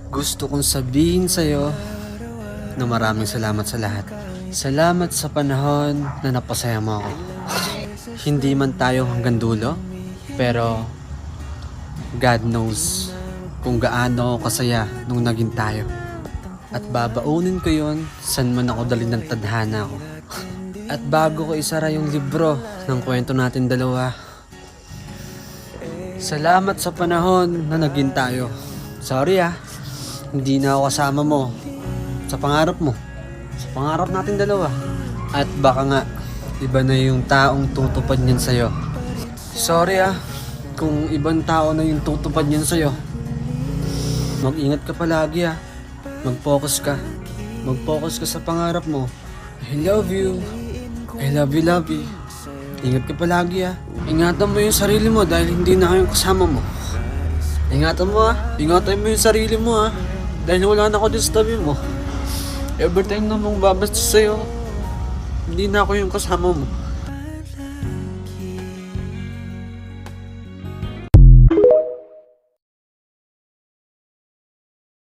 Gusto kong sabihin sa'yo na maraming salamat sa lahat. Salamat sa panahon na napasaya mo ako. Hindi man tayo hanggang dulo, pero God knows kung gaano ako kasaya nung naging tayo. At babaunin ko yon saan man ako dalhin ng tadhana ko. At bago ko isara yung libro ng kwento natin dalawa, salamat sa panahon na naging tayo. Sorry hindi na ako kasama mo sa pangarap mo. Sa pangarap natin dalawa. At baka nga, iba na yung taong tutupad niyan sa'yo. Sorry kung ibang tao na yung tutupad niyan sa'yo. Mag-ingat ka palagi Mag-focus ka. Mag-focus ka sa pangarap mo. I love you. I love you, love you. Ingat ka palagi Ingatan mo yung sarili mo dahil hindi na kayong kasama mo. Ingatan mo Ingatan mo yung sarili mo dahil wala na ako dyan sa tabi mo. Every time na mong babasta sa'yo, hindi na ako yung kasama mo.